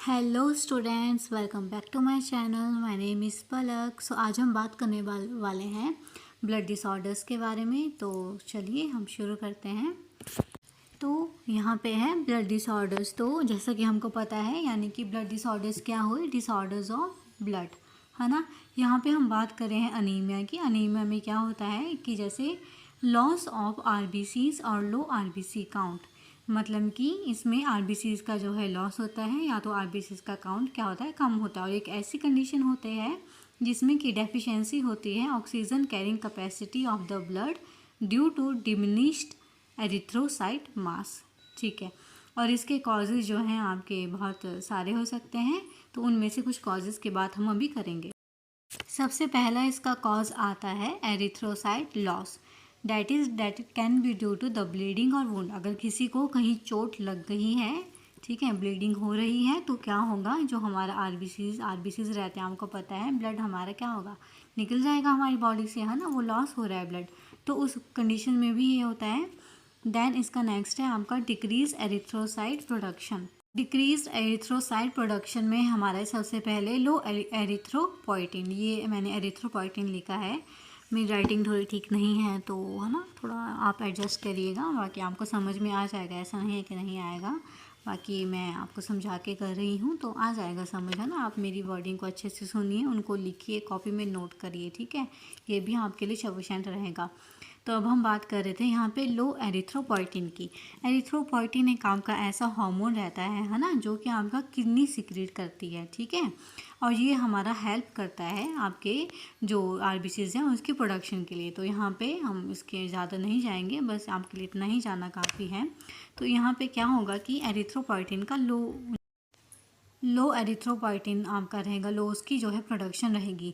Hello students, welcome back to my channel. My name is Palak. So आज हम बात करने वाले हैं ब्लड डिसऑर्डर्स के बारे में। तो चलिए हम शुरू करते हैं। तो यहाँ पे है ब्लड डिसऑर्डर्स। तो जैसा कि हमको पता है, यानी कि ब्लड डिसऑर्डर्स क्या हुए, डिसऑर्डर्स ऑफ ब्लड, है ना। यहाँ पे हम बात कर रहे हैं अनीमिया की। अनीमिया में क्या होता है कि जैसे लॉस ऑफ आरबीसीज और लो आरबीसी काउंट, मतलब कि इसमें आरबीसीज का जो है लॉस होता है, या तो आरबीसीज का काउंट क्या होता है, कम होता है। और एक ऐसी कंडीशन होती है जिसमें कि डेफिशिएंसी होती है oxygen carrying capacity of the blood due to diminished erythrocyte mass. ठीक है। और इसके कॉजेज़ जो हैं आपके बहुत सारे हो सकते हैं। तो उनमें से कुछ कॉजेज़ की बात हम अभी करेंगे। सबसे पहला इसका कॉज आता है erythrocyte loss. That it can be due to the bleeding और वुंड। अगर किसी को कहीं चोट लग गई है, ठीक है, ब्लीडिंग हो रही है, तो क्या होगा, जो हमारा आरबीसीज रहते हैं, हमको पता है ब्लड हमारा क्या होगा, निकल जाएगा हमारी बॉडी से, है ना। वो लॉस हो रहा है ब्लड, तो उस कंडीशन में भी ये होता है। देन इसका नेक्स्ट है आपका decrease erythrocyte production. Decrease erythrocyte production में हमारा सबसे पहले लो एरिथ्रोपोइटिन। ये मैंने एरिथ्रोपोइटिन लिखा है, मेरी राइटिंग थोड़ी ठीक नहीं है, तो है ना, थोड़ा आप एडजस्ट करिएगा। बाकी आपको समझ में आ जाएगा, ऐसा नहीं है कि नहीं आएगा। बाकी मैं आपको समझा के कर रही हूँ तो आ जाएगा समझ, है ना। आप मेरी वर्डिंग को अच्छे से सुनिए, उनको लिखिए, कॉपी में नोट करिए, ठीक है। ये भी आपके लिए सफिशिएंट रहेगा। तो अब हम बात कर रहे थे यहाँ पे लो एरिथ्रोपोइटिन की। एरिथ्रोपोइटिन एक आपका ऐसा हार्मोन रहता है ना, जो कि आपका किडनी सिक्रीट करती है, ठीक है। और ये हमारा हेल्प करता है आपके जो आरबीसीज हैं उसकी प्रोडक्शन के लिए। तो यहाँ पे हम इसके ज़्यादा नहीं जाएंगे, बस आपके लिए इतना ही जाना काफ़ी है। तो यहाँ पे क्या होगा कि एरिथ्रोपोइटिन का लो एरिथ्रोपोइटिन आपका रहेगा, लो उसकी जो है प्रोडक्शन रहेगी।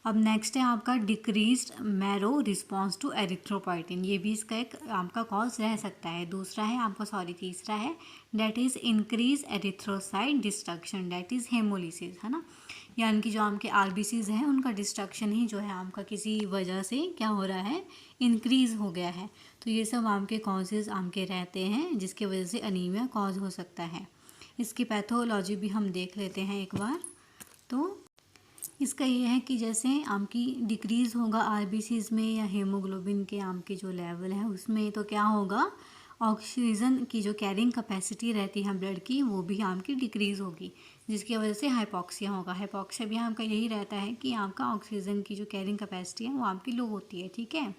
अब नेक्स्ट है आपका decreased marrow response to erythropoietin. ये भी इसका एक आपका कॉज रह सकता है। दूसरा है आपका तीसरा है that is increase erythrocyte destruction, that is haemolysis, है ना। यानी कि जो आपके आरबीसीज हैं उनका डिस्ट्रक्शन ही जो है आपका किसी वजह से क्या हो रहा है, इंक्रीज़ हो गया है। तो ये सब आपके कॉजेज़ आपके रहते हैं जिसकी वजह से अनीमिया कॉज हो सकता है। इसकी पैथोलॉजी भी हम देख लेते हैं एक बार। तो इसका ये है कि जैसे आपकी डिक्रीज़ होगा आरबीसीज में या हीमोग्लोबिन के आपके जो लेवल है उसमें, तो क्या होगा, ऑक्सीजन की जो कैरिंग कैपेसिटी रहती है ब्लड की, वो भी आपकी डिक्रीज़ होगी, जिसकी वजह से हाइपॉक्सिया होगा। हाइपॉक्सिया भी आपका यही रहता है कि आपका ऑक्सीजन की जो कैरिंग कैपेसिटी है वो आपकी लो होती है, ठीक है।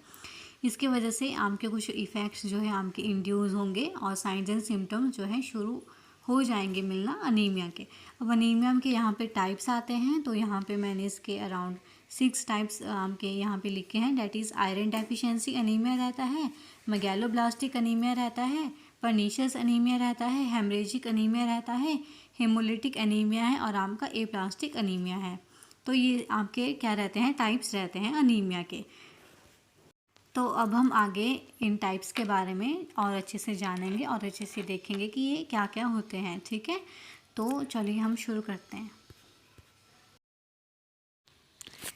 इसकी वजह से आपके कुछ इफ़ेक्ट्स जो है आपके इंड्यूस होंगे और साइंस एंड सिम्टम्स जो है शुरू हो जाएंगे मिलना अनीमिया के। अब अनीमिया के यहाँ पे टाइप्स आते हैं। तो यहाँ पे मैंने इसके अराउंड 6 टाइप्स के यहाँ पे लिखे हैं। That is iron deficiency anaemia रहता है, मेगैलोब्लास्टिक अनीमिया रहता है, पर्नीशियस अनीमिया रहता है, हेमरेजिक अनीमिया रहता है, हेमोलिटिक अनीमिया है, और आपका एप्लास्टिक अनीमिया है। तो ये आपके क्या रहते हैं, टाइप्स रहते हैं अनीमिया के। तो अब हम आगे इन टाइप्स के बारे में और अच्छे से जानेंगे और अच्छे से देखेंगे कि ये क्या क्या होते हैं, ठीक है। तो चलिए हम शुरू करते हैं।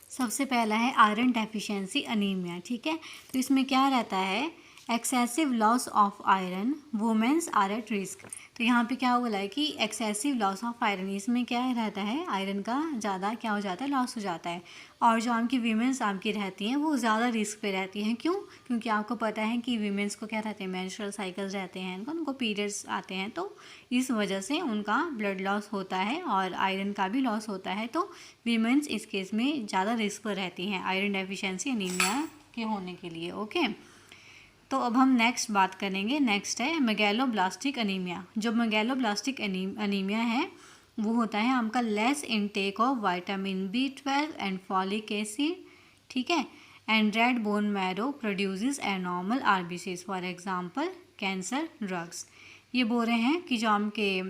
सबसे पहला है आयरन डेफिशिएंसी अनीमिया, ठीक है। तो इसमें क्या रहता है, excessive loss of iron, womens are at risk. तो यहाँ पे क्या बोला है कि एक्सेसिव लॉस ऑफ आयरन, इसमें क्या रहता है, आयरन का ज़्यादा क्या हो जाता है, लॉस हो जाता है। और जो आपकी वीमेंस आपकी रहती हैं वो ज़्यादा रिस्क पे रहती हैं। क्यों? क्योंकि आपको पता है कि वीमेंस को क्या रहते हैं, मेंस्ट्रुअल साइकिल्स रहते हैं, उनको पीरियड्स आते हैं, तो इस वजह से उनका ब्लड लॉस होता है और आयरन का भी लॉस होता है। तो वीमेंस इस केस में ज़्यादा रिस्क पर रहती हैं आयरन डेफिशिएंसी अनीमिया के होने के लिए, ओके। तो अब हम नेक्स्ट बात करेंगे। नेक्स्ट है मेगैलोब्लास्टिक अनीमिया। जो मेगैलोब्लास्टिक अनीमिया है वो होता है आपका less intake of vitamin B12 and folic acid, ठीक है। And red bone marrow produces abnormal RBCs, for example cancer drugs. ये बोल रहे हैं कि जो आपके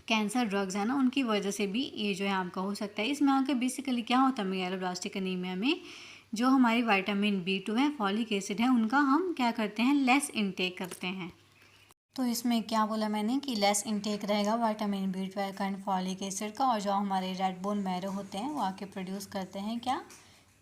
कैंसर ड्रग्स है ना, उनकी वजह से भी ये जो है आपका हो सकता है। इसमें आके बेसिकली क्या होता है मेगैलोब्लास्टिक अनीमिया में, जो हमारी विटामिन B2 है, फॉलिक एसिड है, उनका हम क्या करते हैं, लेस इनटेक करते हैं। तो इसमें क्या बोला मैंने कि लेस इनटेक रहेगा विटामिन B12 का एंड फॉलिक एसिड का, और जो हमारे रेड बोन मैरो होते हैं वो आके प्रोड्यूस करते हैं क्या,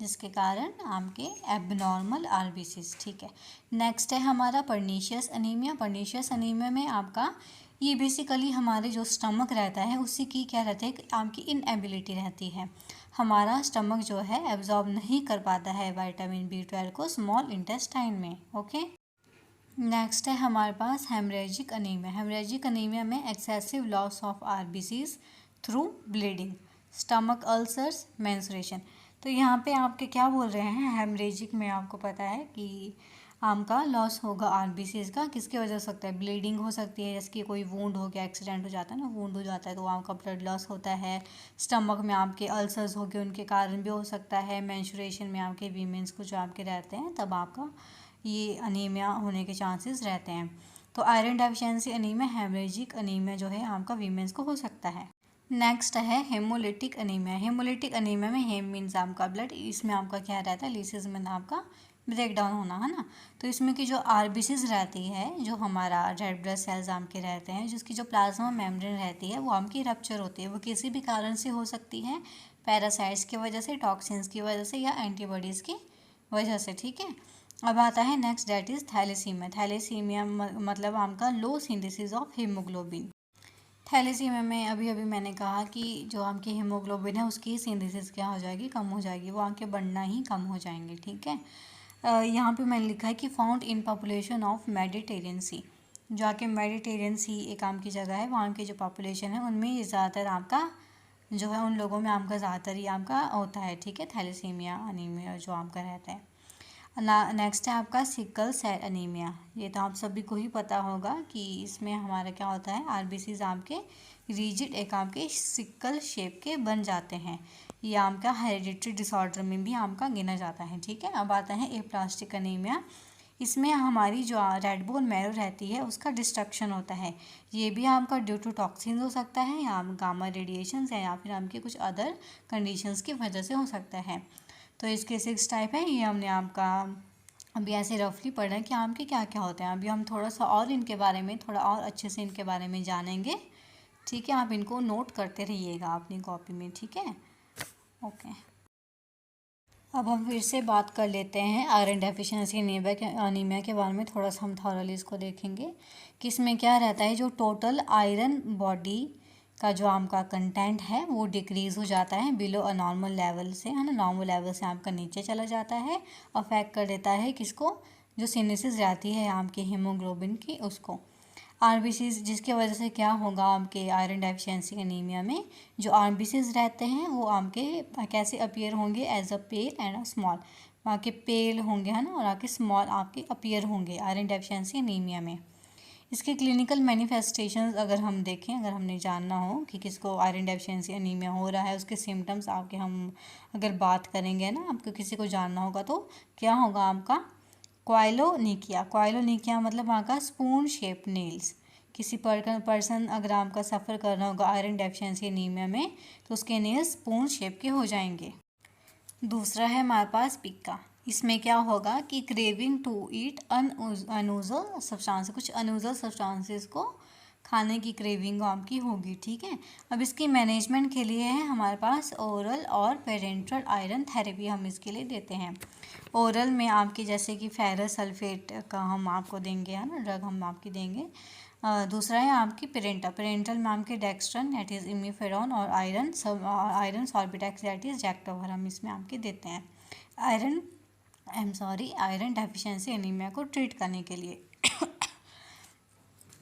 जिसके कारण आपके एबनॉर्मल आरबीसीज, ठीक है। नेक्स्ट है हमारा पर्नीशियस अनीमिया। पर्नीशियस अनीमिया में आपका ये बेसिकली हमारे जो स्टमक रहता है उसी की क्या रहता है, आम की इनएबिलिटी रहती है। हमारा स्टमक जो है एब्जॉर्ब नहीं कर पाता है विटामिन B12 को स्मॉल इंटेस्टाइन में। ओके, नेक्स्ट है हमारे पास हेमरेजिक अनीमिया। हेमरेजिक अनीमिया में excessive loss of RBCs through bleeding, stomach ulcers, menstruation. तो यहाँ पे आपके क्या बोल रहे हैं, हेमरेजिक में आपको पता है कि आम का लॉस होगा RBCs का, किसकी वजह से सकता है, ब्लीडिंग हो सकती है, जैसे कि कोई वूंड हो गया, एक्सीडेंट हो जाता है ना, वूंड हो जाता है तो आम का ब्लड लॉस होता है। स्टमक में आपके अल्सर्स हो गए, उनके कारण भी हो सकता है। मेंस्ट्रुएशन में आपके वीमेंस को जो आपके रहते हैं तब आपका ये अनीमिया होने के चांसेस रहते हैं। तो iron deficiency anaemia, haemorrhagic anaemia जो है आपका वीमेंस को हो सकता है। नेक्स्ट है हेमोलिटिक अनीमिया। हेमोलिटिक अनीमिया में हेम मीन्स आपका ब्लड, इसमें आपका क्या रहता है, लीसिस में आपका ब्रेक डाउन होना, है ना। तो इसमें की जो RBCs रहती है, जो हमारा रेड ब्लड सेल्स आम के रहते हैं, जिसकी जो प्लाज्मा मेम्ब्रेन रहती है वो आम की रप्चर होती है। वो किसी भी कारण से हो सकती है, पैरासाइट्स की वजह से, टॉक्सिन्स की वजह से या एंटीबॉडीज़ की वजह से। ठीक है, अब आता है next, that is thalassaemia. Thalassaemia मतलब आपका low synthesis of haemoglobin. Thalassaemia में अभी अभी मैंने कहा कि जो आपकी हीमोग्लोबिन है उसकी सिंथेसिस क्या हो जाएगी, कम हो जाएगी, वो आपके बढ़ना ही कम हो जाएंगे। ठीक है, यहाँ पे मैंने लिखा है कि found in population of Mediterranean sea. जो आके मेडिटेरियन सी एक आम की जगह है, वहाँ की जो पॉपुलेशन है उनमें ये ज़्यादातर आपका जो है, उन लोगों में आपका ज़्यादातर ही आपका होता है। ठीक है, थैलेसीमिया अनीमिया जो आपका रहता है। नेक्स्ट है आपका सिकल सेल अनीमिया। ये तो आप सभी को ही पता होगा कि इसमें हमारा क्या होता है, RBCs आपके रिजिड एक आपके सिकल शेप के बन जाते हैं। ये आपका हेरिडिटरी डिसऑर्डर में भी आपका गिना जाता है। ठीक है, अब आता है एप्लास्टिक अनीमिया। इसमें हमारी जो रेड बोन मैरो रहती है उसका डिस्ट्रक्शन होता है। ये भी आपका ड्यू टू टॉक्सिन हो सकता है, या गामा रेडिएशन है, या फिर आपके कुछ अदर कंडीशंस की वजह से हो सकता है। तो इसके 6 टाइप हैं, ये हमने आपका अभी ऐसे रफली पढ़ा है कि आम के क्या क्या होते हैं। अभी हम थोड़ा सा और इनके बारे में, थोड़ा और अच्छे से इनके बारे में जानेंगे। ठीक है, आप इनको नोट करते रहिएगा अपनी कॉपी में। ठीक है, ओके। अब हम फिर से बात कर लेते हैं आयरन डेफिशिएंसी अनीमिया के बारे में। थोड़ा सा हम थॉरली इसको देखेंगे कि इसमें क्या रहता है। जो टोटल आयरन बॉडी का जो आपका कंटेंट है वो डिक्रीज़ हो जाता है बिलो अ नॉर्मल लेवल से, है ना। नॉर्मल लेवल से आपका नीचे चला जाता है, अफेक्ट कर देता है किसको, जो सिनेसिस रहती है आपके हीमोग्लोबिन की, उसको। RBCs, जिसकी वजह से क्या होगा आपके आयरन डेफिशिएंसी अनीमिया में, जो RBCs रहते हैं वो आपके कैसे अपीयर होंगे, as a pale and a small. आपके पेल होंगे, है ना, और आपके स्मॉल आपके अपीयर होंगे आयरन डेफिशिएंसी अनीमिया में। इसके क्लिनिकल मैनिफेस्टेशंस अगर हम देखें, अगर हमने जानना हो कि किसको आयरन डेफिशिएंसी अनीमिया हो रहा है, उसके सिम्टम्स आपके हम अगर बात करेंगे ना, आपको किसी को जानना होगा तो क्या होगा आपका, क्वाइलोनिकिया। क्वाइलोनिकिया मतलब आपका स्पून शेप नेल्स। किसी पर्सन अगर आपका सफ़र कर रहा होगा आयरन डेफिशिएंसी एनीमिया में तो उसके नेल्स स्पून शेप के हो जाएंगे। दूसरा है हमारे पास पिक्का। इसमें क्या होगा कि craving to eat unusual substance, कुछ अनयूजुअल सब्सटेंसेस को खाने की क्रेविंग आपकी होगी। ठीक है, अब इसकी मैनेजमेंट के लिए है हमारे पास ओरल और पेरेंटल आयरन थेरेपी हम इसके लिए देते हैं। ओरल में आपकी जैसे कि फेरस सल्फेट का हम आपको देंगे, है ना, ड्रग हम आपकी देंगे। दूसरा है आपकी पेरेंटल में आपके डेक्स्ट्रन दैट इज़ इमिफेरॉन और आयरन सॉर्बिटेक्स दैट इज़ जैक्टोवर हम इसमें आपके देते हैं आयरन डेफिशिएंसी एनीमिया को ट्रीट करने के लिए।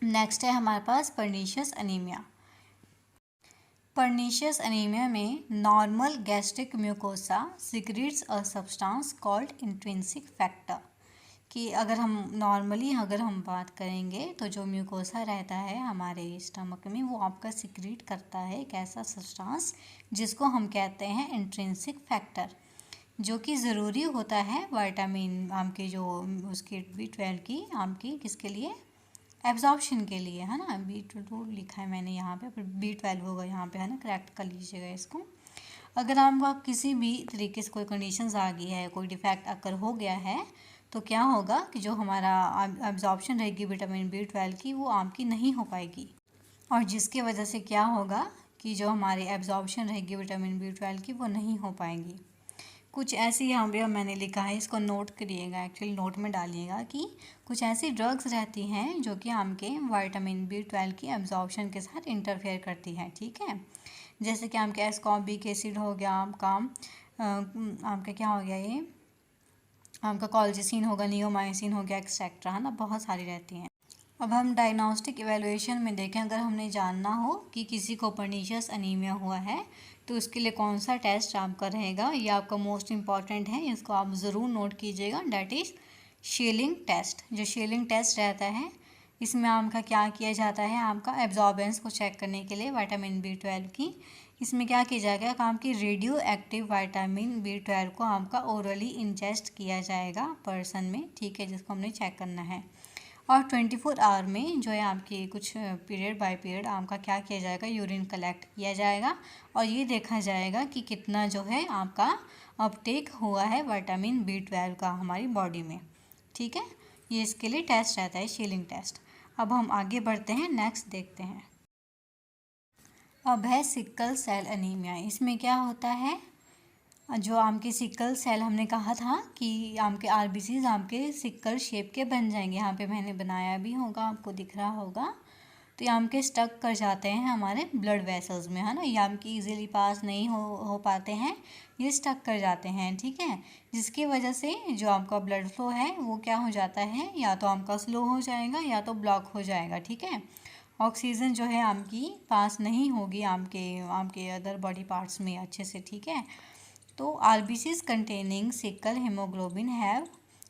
नेक्स्ट है हमारे पास पर्नीशियस अनीमिया। पर्नीशियस अनीमिया में normal gastric mucosa secretes a substance called intrinsic factor. कि अगर हम बात करेंगे तो जो म्यूकोसा रहता है हमारे स्टमक में वो आपका सिक्रीट करता है एक ऐसा सब्सटेंस जिसको हम कहते हैं इंट्रिंसिक फैक्टर, जो कि ज़रूरी होता है विटामिन आपके जो उसके B12 की आपकी किसके लिए, एब्जॉर्प्शन के लिए, है ना। B12 लिखा है मैंने यहाँ पे, पर B12 होगा यहाँ पे, है ना, करेक्ट कर लीजिएगा इसको। अगर आपका किसी भी तरीके से कोई कंडीशंस आ गई है, कोई डिफेक्ट अगर हो गया है तो क्या होगा कि जो हमारा एब्जॉर्प्शन रहेगी विटामिन B12 की वो आपकी नहीं हो पाएगी, और जिसकी वजह से क्या होगा कि जो हमारी एब्जॉर्प्शन रहेगी विटामिन B12 की वो नहीं हो पाएगी। कुछ ऐसी यहाँ पे मैंने लिखा है, इसको नोट करिएगा, एक्चुअली नोट में डालिएगा कि कुछ ऐसी ड्रग्स रहती हैं जो कि आम के विटामिन B12 की एब्जॉर्प्शन के साथ इंटरफेयर करती है, ठीक है। जैसे कि आम के एस्कॉर्बिक एसिड हो गया, आम का क्या हो गया ये, आम का कॉलजिसिन होगा, नियोमाइसिन हो गया, एक्सेट्रा, है ना, बहुत सारी रहती हैं। अब हम डायग्नोस्टिक इवैल्यूएशन में देखें, अगर हमने जानना हो कि किसी को पर्नीशियस अनीमिया हुआ है तो उसके लिए कौन सा टेस्ट आपका रहेगा, ये आपका मोस्ट इम्पॉर्टेंट है, इसको आप ज़रूर नोट कीजिएगा। That is Schilling test. जो शीलिंग टेस्ट रहता है इसमें आपका क्या किया जाता है, आपका एब्जॉर्बेंस को चेक करने के लिए विटामिन B12 की, इसमें क्या किया जाएगा, आपकी रेडियो एक्टिव विटामिन B12 को आपका ओरली इंजेस्ट किया जाएगा पर्सन में, ठीक है, जिसको हमने चेक करना है। और 24 आवर में जो है आपकी कुछ पीरियड बाय पीरियड आपका क्या किया जाएगा, यूरिन कलेक्ट किया जाएगा और ये देखा जाएगा कि कितना जो है आपका अपटेक हुआ है विटामिन B12 का हमारी बॉडी में, ठीक है। ये इसके लिए टेस्ट रहता है, शीलिंग टेस्ट। अब हम आगे बढ़ते हैं, नेक्स्ट देखते हैं। अब है सिकल सेल एनीमिया। इसमें क्या होता है, जो आम के सिकल सेल हमने कहा था कि आम के RBCs आम के सिकल शेप के बन जाएंगे, यहाँ पे मैंने बनाया भी होगा, आपको दिख रहा होगा। तो ये आम के स्टक कर जाते हैं हमारे ब्लड वेसल्स में, है ना, ये आम की ईजिली पास नहीं हो पाते हैं, ये स्टक कर जाते हैं, ठीक है। जिसकी वजह से जो आपका ब्लड फ्लो है वो क्या हो जाता है, या तो आपका स्लो हो जाएगा या तो ब्लॉक हो जाएगा, ठीक है। ऑक्सीजन जो है आम की पास नहीं होगी आम के अदर बॉडी पार्ट्स में अच्छे से, ठीक है। तो RBCs containing sickle hemoglobin have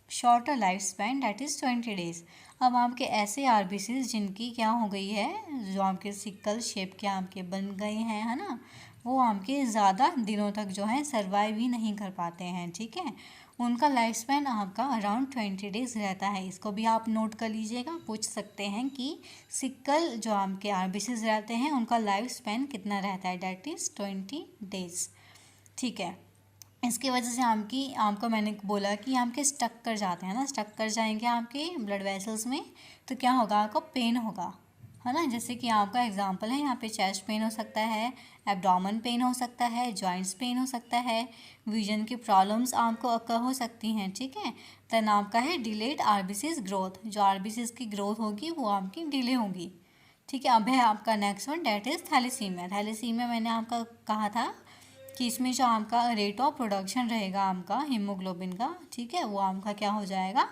shorter lifespan, that is 20 days। अब आपके ऐसे RBCs जिनकी क्या हो गई है, जो आपके सिकल शेप के आपके बन गए हैं, है ना, वो आपके ज़्यादा दिनों तक जो है सर्वाइव ही नहीं कर पाते हैं, ठीक है। उनका लाइफ स्पैन आपका अराउंड 20 डेज़ रहता है। इसको भी आप नोट कर लीजिएगा, पूछ सकते हैं कि सिकल जो आपके RBCs रहते हैं उनका लाइफ स्पैन कितना रहता है, डैट इज़ 20 डेज़, ठीक है। इसकी वजह से आपको मैंने बोला कि आपके स्टक कर जाते हैं ना, स्टक कर जाएंगे आपके ब्लड वेसल्स में, तो क्या होगा, आपको पेन होगा, है ना। जैसे कि आपका एग्जांपल है, यहाँ पे चेस्ट पेन हो सकता है, एब्डोमेन पेन हो सकता है, जॉइंट्स पेन हो सकता है, विजन की प्रॉब्लम्स आपको अकर हो सकती हैं, ठीक है। देन आपका है डिलेड RBCs ग्रोथ, जो RBCs की ग्रोथ होगी वो आपकी डिले होगी, ठीक है। अब है आपका next one, that is thalassaemia. Thalassaemia मैंने आपका कहा था कि इसमें जो आपका रेट ऑफ प्रोडक्शन रहेगा आपका हीमोग्लोबिन का, ठीक है, वो आपका क्या हो जाएगा,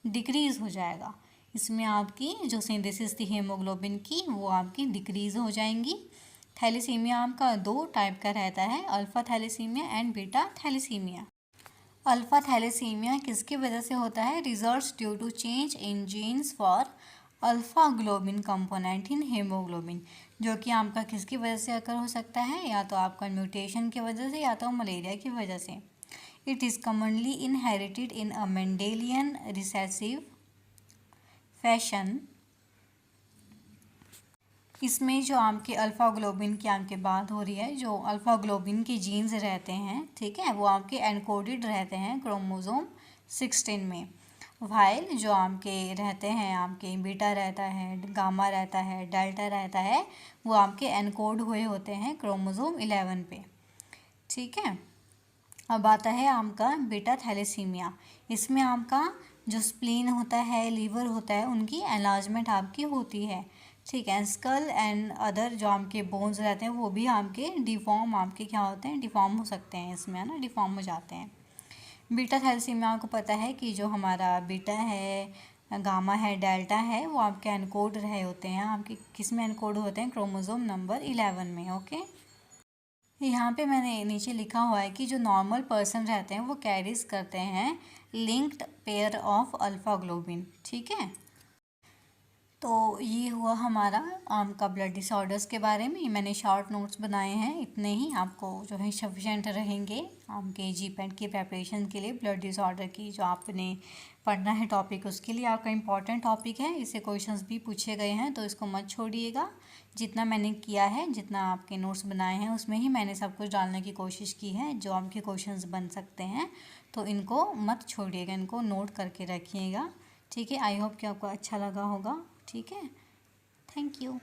डिक्रीज़ हो जाएगा। इसमें आपकी जो सिंथेसिस थी हीमोग्लोबिन की वो आपकी डिक्रीज़ हो जाएंगी। थैलेसीमिया आपका 2 टाइप का रहता है, alpha thalassaemia and beta thalassaemia. Alpha thalassaemia किसकी वजह से होता है, results due to change in genes for alpha globin component in haemoglobin, जो कि आपका किसकी वजह से अकर हो सकता है, या तो आपका म्यूटेशन की वजह से या तो मलेरिया की वजह से। It is commonly inherited in a Mendelian recessive fashion. इसमें जो आपके अल्फ़ा ग्लोबिन की आपके बात हो रही है, जो अल्फ़ा ग्लोबिन के जीन्स रहते हैं, ठीक है, वो आपके एनकोडेड रहते हैं क्रोमोसोम 16 में, वाइल जो आपके रहते हैं, आपके बीटा रहता है, गामा रहता है, डेल्टा रहता है, वो आपके एनकोड हुए होते हैं क्रोमोसोम 11 पे, ठीक है। अब आता है आपका बीटा थैलेसीमिया। इसमें आपका जो स्प्लीन होता है, लीवर होता है, उनकी एनलार्जमेंट आपकी होती है, ठीक है। स्कल एंड अदर जो आपके बोन्स रहते हैं वो भी आपके डिफॉर्म आपके क्या होते हैं, डिफॉर्म हो सकते हैं इसमें, है ना, डिफॉर्म हो जाते हैं। बीटा थैलेसीमिया आपको पता है कि जो हमारा बीटा है, गामा है, डेल्टा है, वो आपके एनकोड रहे होते हैं, आपके किस में एनकोड होते हैं, क्रोमोसोम नंबर 11 में, ओके। यहाँ पे मैंने नीचे लिखा हुआ है कि जो नॉर्मल पर्सन रहते हैं वो कैरीज करते हैं linked pair of alpha globin, ठीक है। तो ये हुआ हमारा आम का ब्लड डिसऑर्डर्स के बारे में। मैंने शॉर्ट नोट्स बनाए हैं, इतने ही आपको जो है सफिशेंट रहेंगे आम के GPAT की प्रेपरेशन के लिए। ब्लड डिसऑर्डर की जो आपने पढ़ना है टॉपिक, उसके लिए आपका इम्पॉर्टेंट टॉपिक है, इससे क्वेश्चंस भी पूछे गए हैं, तो इसको मत छोड़िएगा। जितना मैंने किया है, जितना आपके नोट्स बनाए हैं, उसमें ही मैंने सब कुछ डालने की कोशिश की है जो आपके क्वेश्चंस बन सकते हैं, तो इनको मत छोड़िएगा, इनको नोट करके रखिएगा, ठीक है। आई होप कि आपको अच्छा लगा होगा, ठीक है। Thank you.